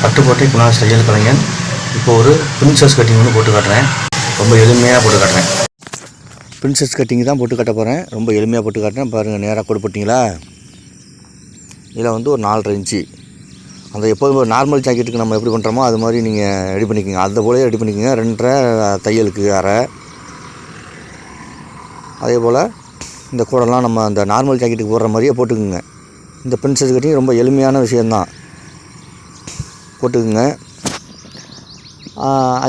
பட்டுக்கோட்டை குணாஸ் தையல் கலைஞன். இப்போ ஒரு பிரின்சஸ் கட்டிங் ஒன்று போட்டு காட்டுறேன். ரொம்ப எளிமையாக போட்டு காட்டுறேன். பிரின்சஸ் கட்டிங் தான் போட்டு காட்ட போகிறேன். ரொம்ப எளிமையாக போட்டு காட்டுறேன். பாருங்கள், நேராக கோடு போட்டிங்களா? இதில் வந்து ஒரு 4.5 இன்ச்சு. அந்த எப்போதும் நார்மல் ஜாக்கெட்டுக்கு நம்ம எப்படி பண்ணுறோமோ அது மாதிரி நீங்கள் ரெடி பண்ணிக்கோங்க. அதை போல ரெடி பண்ணிக்கோங்க. 2.5 தையலுக்கு அரை. அதே போல் இந்த கூடலாம் நம்ம அந்த நார்மல் ஜாக்கெட்டுக்கு போடுற மாதிரியே போட்டுக்குங்க. இந்த பிரின்சஸ் கட்டிங் ரொம்ப எளிமையான விஷயந்தான், போட்டுக்குங்க.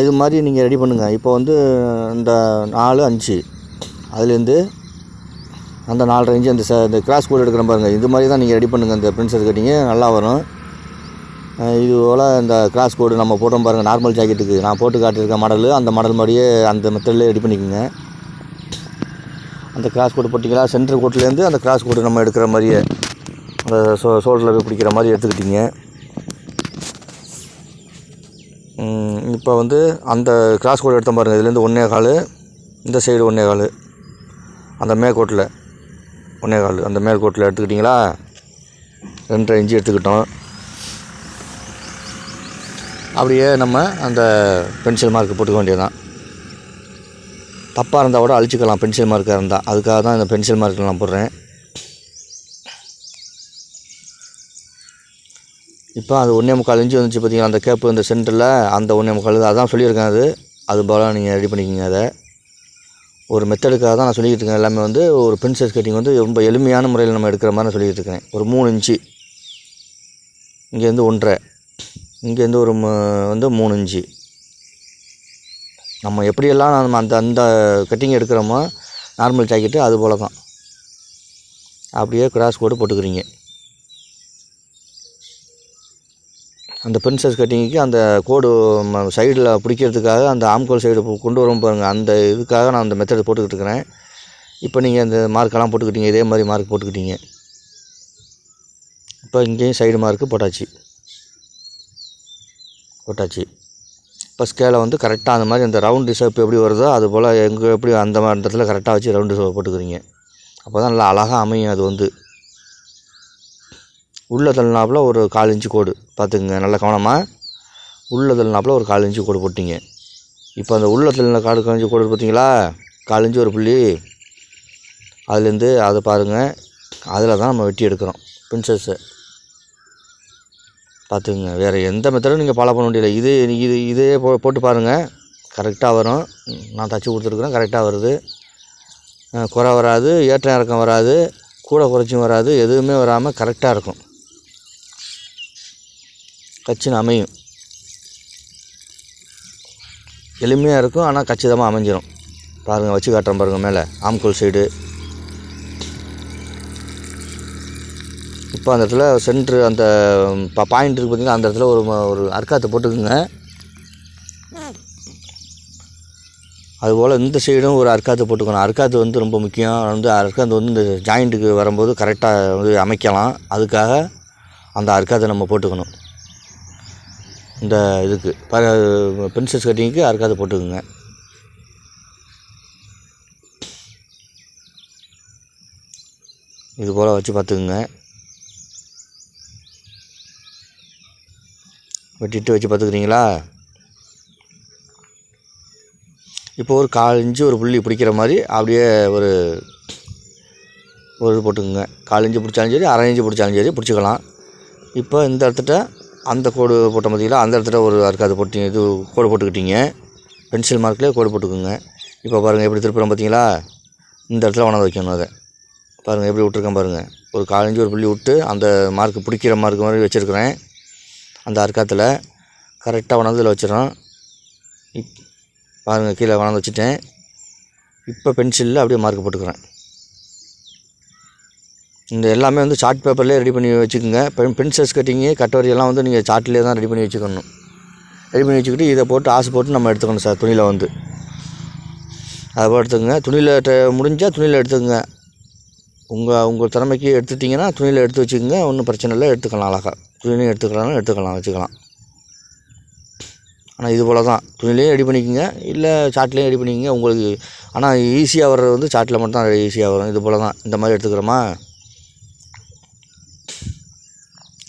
இது மாதிரி நீங்கள் ரெடி பண்ணுங்கள். இப்போ வந்து இந்த 4.5 அதுலேருந்து அந்த 4.5 இன்ச்சு இந்த கிராஸ் கோடு எடுக்கிற பாருங்கள். இது மாதிரி தான் நீங்கள் ரெடி பண்ணுங்கள். இந்த பிரின்சஸ் கட்டிங்கு நல்லா வரும். இது போல் இந்த கிராஸ் கோடு நம்ம போட்டோம் பாருங்கள். நார்மல் ஜாக்கெட்டுக்கு நான் போட்டு காட்டியிருக்க மாடலு, அந்த மாடல் மாதிரியே அந்த மெத்தட்லேயே ரெடி பண்ணிக்கோங்க. அந்த கிராஸ் கோடு போட்டிங்களா? சென்டர் கோட்லேருந்து அந்த கிராஸ் கோடு நம்ம எடுக்கிற மாதிரியே அந்த ஷோல்டரில் போய் பிடிக்கிற மாதிரி எடுத்துக்கிட்டிங்க. இப்போ வந்து அந்த கிராஸ் கோடு எடுத்தோம் பாருங்கள். இதுலேருந்து 1.25, இந்த சைடு 1.25, அந்த மேற்கோட்டில் 1.25, அந்த மேற்கோட்டில் எடுத்துக்கிட்டிங்களா? 2.5 இன்ச்சு எடுத்துக்கிட்டோம். அப்படியே நம்ம அந்த பென்சில் மார்க்கு போட்டுக்க வேண்டியதுதான். தப்பாக இருந்தால் கூட அழிச்சிக்கலாம், பென்சில் மார்க்காக இருந்தால். அதுக்காக தான் இந்த பென்சில் மார்க்கில் நான் போடுறேன். இப்போ அது 1.25 இன்ச்சு வந்துச்சு பார்த்தீங்களா? அந்த கேப்பு இந்த சென்டரில் அந்த 1.25 அதான் சொல்லியிருக்கேன். அது போல் நீங்கள் ரெடி பண்ணிக்கோங்க. அதை ஒரு மெத்தடுக்காக தான் நான் சொல்லிக்கிட்டு இருக்கேன். எல்லாமே வந்து ஒரு பிரின்சஸ் கட்டிங் வந்து ரொம்ப எளிமையான முறையில் நம்ம எடுக்கிற மாதிரி நான் சொல்லிக்கிட்டு இருக்கேன். ஒரு 3 இன்ச்சு இங்கேருந்து 1.5, இங்கேருந்து ஒரு 3 இன்ச்சு. நம்ம எப்படியெல்லாம் நம்ம அந்த கட்டிங் எடுக்கிறோமோ நார்மல் ஜாக்கெட்டு அது போல் தான். அப்படியே கிராஸ் கோடு போட்டுக்கிறீங்க. அந்த பிரின்சஸ் கட்டிங்குக்கு அந்த கோடு சைடில் பிடிக்கிறதுக்காக அந்த ஆம்கோல் சைடு கொண்டு வரும் பாருங்கள். அந்த இதுக்காக நான் அந்த மெத்தட் போட்டுக்கிட்டு இருக்கிறேன். இப்போ நீங்கள் அந்த மார்க்கெல்லாம் போட்டுக்கிட்டீங்க. இதே மாதிரி மார்க் போட்டுக்கிட்டீங்க. இப்போ இங்கேயும் சைடு மார்க்கு போட்டாச்சு. இப்போ ஸ்கேலை வந்து கரெக்டாக அந்த மாதிரி அந்த ரவுண்டு ஷேப் எப்படி வருதோ அது போல் எங்கே எப்படி அந்த மாதிரி இடத்துல கரெக்டாக வச்சு ரவுண்டு ஷேப் போட்டுக்கிறீங்க. அப்போ தான் நல்லா அழகாக அமையும். அது வந்து உள்ள தள்ளினாப்பில் ஒரு 1/4 இன்ச்சு கோடு பார்த்துக்குங்க. நல்லா கவனமாக உள்ள தள்ளினாப்பில் ஒரு 1/4 இன்ச்சு கோடு போட்டிங்க. இப்போ அந்த உள்ள தள்ளின 1/4 இன்ச்சு கோடு பார்த்தீங்களா? 1/4 இன்ச்சு ஒரு புள்ளி. அதுலேருந்து அதை பாருங்கள். அதில் தான் நம்ம வெட்டி எடுக்கிறோம் பிரின்சஸ்ஸை. பார்த்துக்குங்க. வேறு எந்த மெத்தடும் நீங்கள் ஃபாலோ பண்ண முடியல. இதே போட்டு பாருங்கள், கரெக்டாக வரும். நான் தச்சு கொடுத்துருக்குறேன், கரெக்டாக வருது. குறை வராது, ஏற்றம் இறக்கம் வராது, கூட குறைச்சும் வராது, எதுவுமே வராமல் கரெக்டாக இருக்கும். கச்சின்னு அமையும். எளிமையாக இருக்கும், ஆனால் கச்சிதமாக அமைஞ்சிடும். பாருங்கள், வச்சு காட்டுறேன் பாருங்கள். மேலே ஆம்கோல் சைடு. இப்போ அந்த இடத்துல சென்ட்ரு அந்த பாயிண்ட் இருக்குது பார்த்திங்கன்னா, அந்த இடத்துல ஒரு அர்க்காத்தை போட்டுக்குங்க. அதுபோல் இந்த சைடும் ஒரு அர்க்காத்து போட்டுக்கணும். அர்க்காத்து வந்து ரொம்ப முக்கியம். அர்க்காத்து வந்து இந்த ஜாயிண்ட்டுக்கு வரும்போது கரெக்டாக வந்து அமைக்கலாம். அதுக்காக அந்த அர்க்காத்தை நம்ம போட்டுக்கணும். இந்த இதுக்கு பிரின்சஸ் கட்டிங்க்கு அர்க்காத்தை போட்டுக்குங்க. இது போல் வச்சு பார்த்துக்குங்க. வெட்டிட்டு வச்சு பார்த்துக்குறீங்களா? இப்போ ஒரு 1/4 இன்ச்சு ஒரு புள்ளி பிடிக்கிற மாதிரி அப்படியே ஒரு இது போட்டுக்குங்க. 1/4 இன்ச்சு பிடிச்சாலும் சரி, 1/2 இன்ச்சு பிடிச்சாலும் சரி பிடிச்சிக்கலாம். இப்போ இந்த இடத்துல அந்த கோடு போட்ட பார்த்தீங்களா? அந்த இடத்துல ஒரு அர்க்காது போட்டு இது கோடு போட்டுக்கிட்டீங்க. பென்சில் மார்க்லேயே கோடு போட்டுக்குங்க. இப்போ பாருங்கள் எப்படி திருப்புறோம் பார்த்தீங்களா? இந்த இடத்துல கொண்டாந்து வைக்கணும். அதை பாருங்கள் எப்படி விட்ருக்கேன் பாருங்கள். ஒரு 1/4 இன்ச்சு ஒரு புள்ளி விட்டு அந்த மார்க் பிடிக்கிற மார்க் மாதிரி வச்சுருக்கிறேன். அந்த அர்க்காத்தில் கரெக்டாக கொண்டாந்து இதில் வச்சிடறோம். பாருங்கள், கீழே கொண்டாந்து வச்சுட்டேன். இப்போ பென்சிலில் அப்படியே மார்க் போட்டுக்கிறேன். இந்த எல்லாமே வந்து சார்ட் பேப்பர்லேயே ரெடி பண்ணி வச்சுக்கோங்க. பிரின்சஸ் கட்டிங்கு கட்டோரியெல்லாம் வந்து நீங்கள் சார்ட்லேயே தான் ரெடி பண்ணி வச்சுக்கணும். ரெடி பண்ணி வச்சுக்கிட்டு இதை போட்டு ஆசை போட்டு நம்ம எடுத்துக்கணும் சார். துணியில் வந்து அதை போல் எடுத்துக்கோங்க. துணியில் முடிஞ்சால் துணியில் எடுத்துக்கோங்க. உங்கள் திறமைக்கு எடுத்துட்டிங்கன்னா துணியில் எடுத்து வச்சுக்கோங்க. ஒன்றும் பிரச்சனை இல்லை, எடுத்துக்கலாம். அழகாக துணிலையும் எடுத்துக்கலாம் வச்சுக்கலாம். ஆனால் இது போல் தான் துணிலையும் ரெடி பண்ணிக்கோங்க, இல்லை சார்ட்லேயும் ரெடி பண்ணிக்கோங்க உங்களுக்கு. ஆனால் ஈஸியாக வர்றது வந்து சார்ட்டில் மட்டும் தான் ஈஸியாக வரும். இது போல் தான் இந்த மாதிரி எடுத்துக்கிறோமா?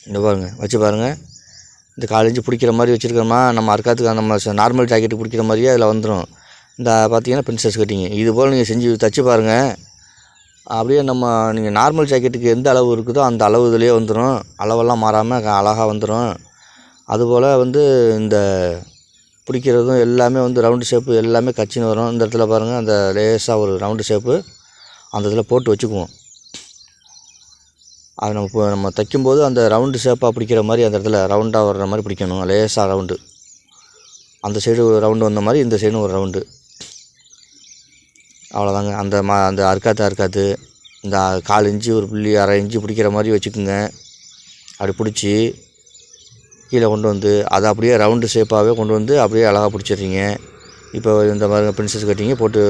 இந்த பாருங்கள், வச்சு பாருங்கள். இந்த 4 இன்ச்சு பிடிக்கிற மாதிரி வச்சுருக்கோமா, நம்ம அர்க்காத்துக்கு நம்ம நார்மல் ஜாக்கெட்டுக்கு பிடிக்கிற மாதிரியே அதில் வந்துடும். இந்த பார்த்தீங்கன்னா பிரின்சஸ் கட்டிங்கு இது போல் நீங்கள் செஞ்சு தைச்சி பாருங்கள். அப்படியே நீங்கள் நார்மல் ஜாக்கெட்டுக்கு எந்த அளவு இருக்குதோ அந்த அளவு இதுலேயே வந்துடும். அளவெல்லாம் மாறாமல் அழகாக வந்துடும். அதுபோல் இந்த பிடிக்கிறதும் எல்லாமே ரவுண்டு ஷேப்பு எல்லாமே கச்சின்னு வரும். இந்த இடத்துல பாருங்கள், அந்த லேசாக ஒரு ரவுண்டு ஷேப்பு அந்த இதில் போட்டு வச்சுக்குவோம். அது நம்ம தைக்கும்போது அந்த ரவுண்டு ஷேப்பாக பிடிக்கிற மாதிரி அந்த இடத்துல ரவுண்டாக வர்ற மாதிரி பிடிக்கணும். லேசாக ரவுண்டு, அந்த சைடு ஒரு ரவுண்டு வந்த மாதிரி இந்த சைடும் ஒரு ரவுண்டு. அவ்வளோதாங்க. அந்த அர்க்காத்து இந்த 4 இன்ச்சு ஒரு புள்ளி 1/2 இன்ச்சு பிடிக்கிற மாதிரி வச்சுக்குங்க. அப்படி பிடிச்சி கீழே கொண்டு வந்து அதை அப்படியே ரவுண்டு ஷேப்பாகவே கொண்டு வந்து அப்படியே அழகாக பிடிச்சிடுறீங்க. இப்போ இந்த மாதிரி பிரின்சஸ் கட்டிங்க போட்டு